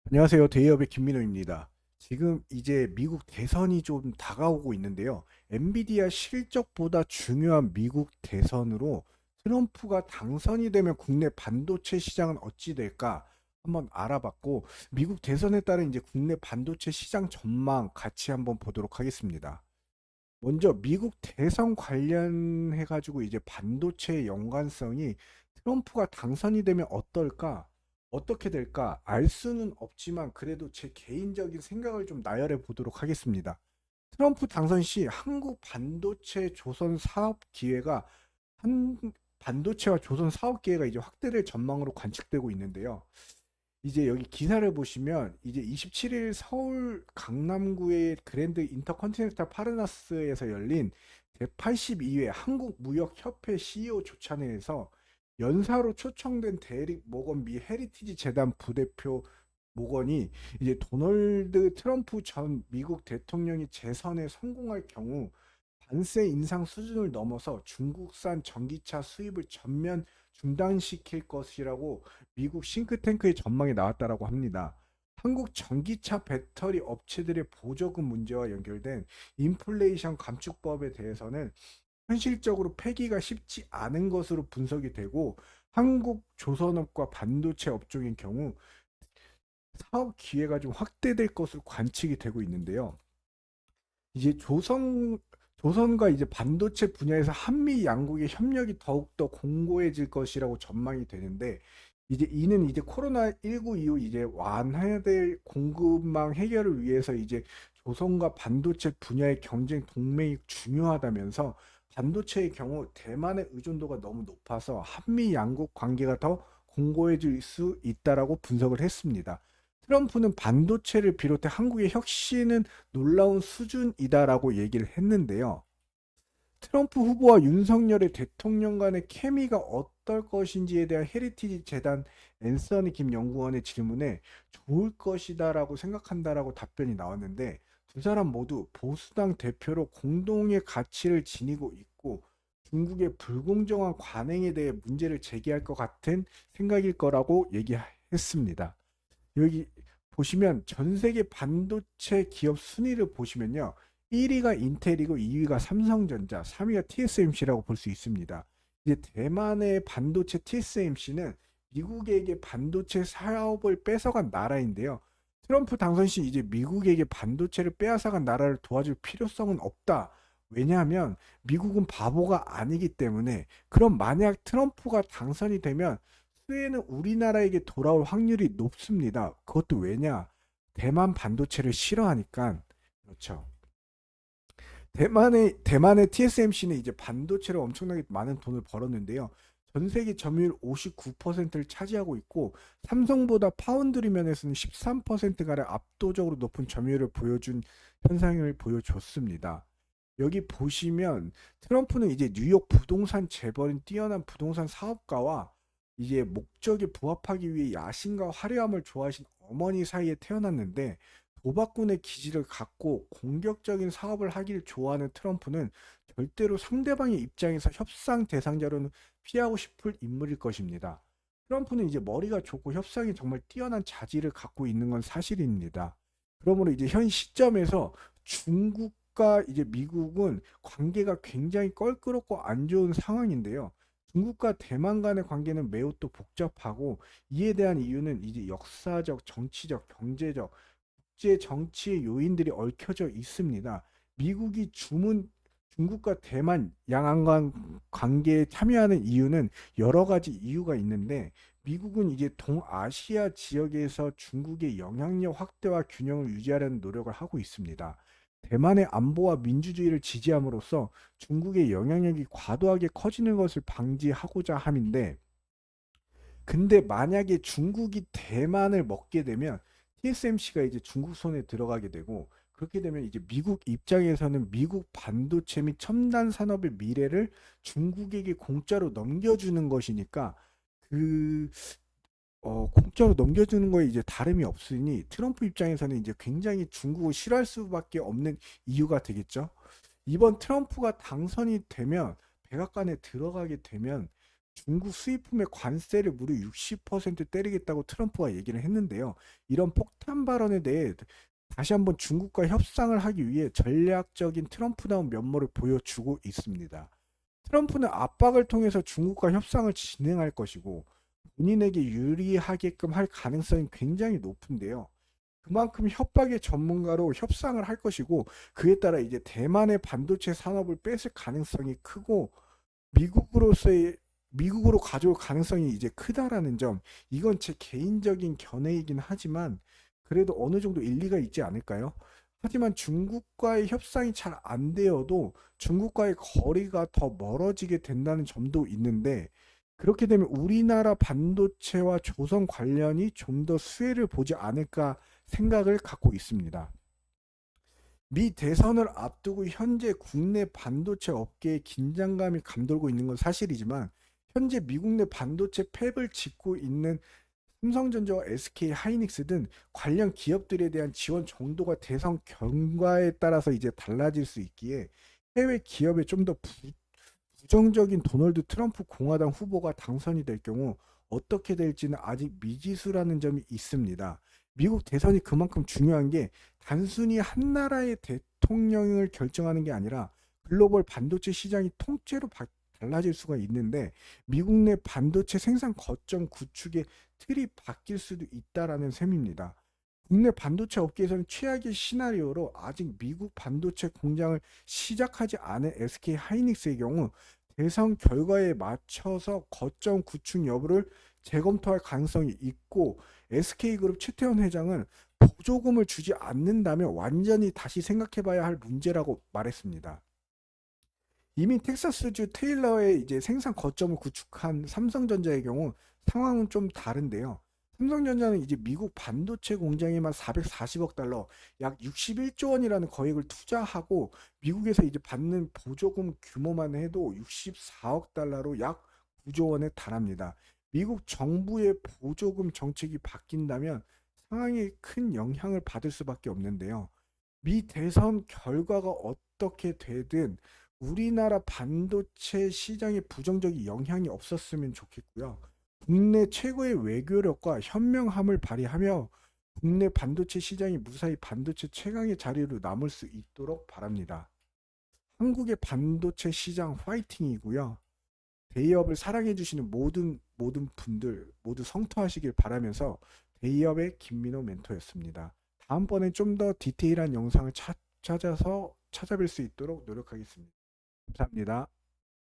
안녕하세요. 데이업의 김민호입니다. 지금 이제 미국 대선이 좀 다가오고 있는데요. 엔비디아 실적보다 중요한 미국 대선으로 트럼프가 당선이 되면 국내 반도체 시장은 어찌 될까 한번 알아봤고, 미국 대선에 따른 이제 국내 반도체 시장 전망 같이 한번 보도록 하겠습니다. 먼저 미국 대선 관련해 가지고 이제 반도체의 연관성이 트럼프가 당선이 되면 어떨까? 어떻게 될까? 알 수는 없지만 그래도 제 개인적인 생각을 좀 나열해 보도록 하겠습니다. 트럼프 당선 시 한국 반도체 조선 사업 기회가 한 반도체와 조선 사업 기회가 이제 확대될 전망으로 관측되고 있는데요. 이제 여기 기사를 보시면 이제 27일 서울 강남구의 그랜드 인터컨티넨탈 파르나스에서 열린 제82회 한국무역협회 CEO 조찬회에서 연사로 초청된 데릭 모건 미 헤리티지 재단 부대표 모건이 이제 도널드 트럼프 전 미국 대통령이 재선에 성공할 경우 관세 인상 수준을 넘어서 중국산 전기차 수입을 전면 중단시킬 것이라고 미국 싱크탱크의 전망이 나왔다라고 합니다. 한국 전기차 배터리 업체들의 보조금 문제와 연결된 인플레이션 감축법에 대해서는 현실적으로 폐기가 쉽지 않은 것으로 분석이 되고, 한국 조선업과 반도체 업종인 경우 사업 기회가 좀 확대될 것으로 관측이 되고 있는데요. 이제 조선과 이제 반도체 분야에서 한미 양국의 협력이 더욱더 공고해질 것이라고 전망이 되는데, 이제 이는 이제 코로나19 이후 이제 완화될 공급망 해결을 위해서 이제 조선과 반도체 분야의 경쟁 동맹이 중요하다면서, 반도체의 경우 대만의 의존도가 너무 높아서 한미 양국 관계가 더 공고해질 수 있다라고 분석을 했습니다. 트럼프는 반도체를 비롯해 한국의 혁신은 놀라운 수준이다라고 얘기를 했는데요. 트럼프 후보와 윤석열의 대통령 간의 케미가 어떨 것인지에 대한 헤리티지 재단 앤서니 김 연구원의 질문에 좋을 것이다라고 생각한다라고 답변이 나왔는데, 두 사람 모두 보수당 대표로 공동의 가치를 지니고 있고 중국의 불공정한 관행에 대해 문제를 제기할 것 같은 생각일 거라고 얘기했습니다. 여기 보시면 전 세계 반도체 기업 순위를 보시면요. 1위가 인텔이고 2위가 삼성전자, 3위가 TSMC라고 볼 수 있습니다. 이제 대만의 반도체 TSMC는 미국에게 반도체 사업을 뺏어간 나라인데요. 트럼프 당선 시 이제 미국에게 반도체를 빼앗아간 나라를 도와줄 필요성은 없다. 왜냐하면 미국은 바보가 아니기 때문에. 그럼 만약 트럼프가 당선이 되면 수혜는 우리나라에게 돌아올 확률이 높습니다. 그것도 왜냐? 대만 반도체를 싫어하니까. 그렇죠. 대만의 TSMC는 이제 반도체로 엄청나게 많은 돈을 벌었는데요. 전 세계 점유율 59%를 차지하고 있고, 삼성보다 파운드리 면에서는 13%가량 압도적으로 높은 점유율을 보여준 현상을 보여줬습니다. 여기 보시면 트럼프는 이제 뉴욕 부동산 재벌인 뛰어난 부동산 사업가와 이제 목적에 부합하기 위해 야심과 화려함을 좋아하신 어머니 사이에 태어났는데, 도박꾼의 기질을 갖고 공격적인 사업을 하길 좋아하는 트럼프는 절대로 상대방의 입장에서 협상 대상자로는 피하고 싶을 인물일 것입니다. 트럼프는 이제 머리가 좋고 협상에 정말 뛰어난 자질을 갖고 있는 건 사실입니다. 그러므로 이제 현 시점에서 중국과 이제 미국은 관계가 굉장히 껄끄럽고 안 좋은 상황인데요. 중국과 대만 간의 관계는 매우 또 복잡하고, 이에 대한 이유는 이제 역사적, 정치적, 경제적, 국제 정치의 요인들이 얽혀져 있습니다. 미국이 중국과 대만 양안간 관계에 참여하는 이유는 여러 가지 이유가 있는데, 미국은 이제 동아시아 지역에서 중국의 영향력 확대와 균형을 유지하려는 노력을 하고 있습니다. 대만의 안보와 민주주의를 지지함으로써 중국의 영향력이 과도하게 커지는 것을 방지하고자 함인데, 근데 만약에 중국이 대만을 먹게 되면 TSMC가 이제 중국 손에 들어가게 되고, 그렇게 되면 이제 미국 입장에서는 미국 반도체 및 첨단 산업의 미래를 중국에게 공짜로 넘겨주는 것이니까, 그 공짜로 넘겨주는 거에 이제 다름이 없으니 트럼프 입장에서는 이제 굉장히 중국을 싫어할 수밖에 없는 이유가 되겠죠. 이번 트럼프가 당선이 되면, 백악관에 들어가게 되면 중국 수입품의 관세를 무려 60% 때리겠다고 트럼프가 얘기를 했는데요. 이런 폭탄 발언에 대해 다시 한번 중국과 협상을 하기 위해 전략적인 트럼프다운 면모를 보여주고 있습니다. 트럼프는 압박을 통해서 중국과 협상을 진행할 것이고 본인에게 유리하게끔 할 가능성이 굉장히 높은데요. 그만큼 협박의 전문가로 협상을 할 것이고 그에 따라 이제 대만의 반도체 산업을 뺏을 가능성이 크고 미국으로서의 미국으로 가져올 가능성이 이제 크다라는 점, 이건 제 개인적인 견해이긴 하지만 그래도 어느 정도 일리가 있지 않을까요? 하지만 중국과의 협상이 잘 안 되어도 중국과의 거리가 더 멀어지게 된다는 점도 있는데 그렇게 되면 우리나라 반도체와 조선 관련이 좀 더 수혜를 보지 않을까 생각을 갖고 있습니다. 미 대선을 앞두고 현재 국내 반도체 업계에 긴장감이 감돌고 있는 건 사실이지만 현재 미국 내 반도체 팹을 짓고 있는 삼성전자와 SK 하이닉스 등 관련 기업들에 대한 지원 정도가 대선 결과에 따라서 이제 달라질 수 있기에 해외 기업에 좀 더 부정적인 도널드 트럼프 공화당 후보가 당선이 될 경우 어떻게 될지는 아직 미지수라는 점이 있습니다. 미국 대선이 그만큼 중요한 게 단순히 한 나라의 대통령을 결정하는 게 아니라 글로벌 반도체 시장이 통째로 달라질 수가 있는데 미국 내 반도체 생산 거점 구축의 틀이 바뀔 수도 있다라는 셈입니다. 국내 반도체 업계에서는 최악의 시나리오로 아직 미국 반도체 공장을 시작하지 않은 SK 하이닉스의 경우 대선 결과에 맞춰서 거점 구축 여부를 재검토할 가능성이 있고 SK그룹 최태원 회장은 보조금을 주지 않는다면 완전히 다시 생각해봐야 할 문제라고 말했습니다. 이미 텍사스주 테일러에 이제 생산 거점을 구축한 삼성전자의 경우 상황은 좀 다른데요. 삼성전자는 이제 미국 반도체 공장에만 440억 달러, 약 61조 원이라는 거액을 투자하고 미국에서 이제 받는 보조금 규모만 해도 64억 달러로 약 9조 원에 달합니다. 미국 정부의 보조금 정책이 바뀐다면 상황에 큰 영향을 받을 수밖에 없는데요. 미 대선 결과가 어떻게 되든 우리나라 반도체 시장에 부정적인 영향이 없었으면 좋겠고요. 국내 최고의 외교력과 현명함을 발휘하며 국내 반도체 시장이 무사히 반도체 최강의 자리로 남을 수 있도록 바랍니다. 한국의 반도체 시장 화이팅이고요. 대기업을 사랑해주시는 모든 분들 모두 성토하시길 바라면서 대기업의 김민호 멘토였습니다. 다음번엔 좀 더 디테일한 영상을 찾아서 찾아뵐 수 있도록 노력하겠습니다. 감사합니다.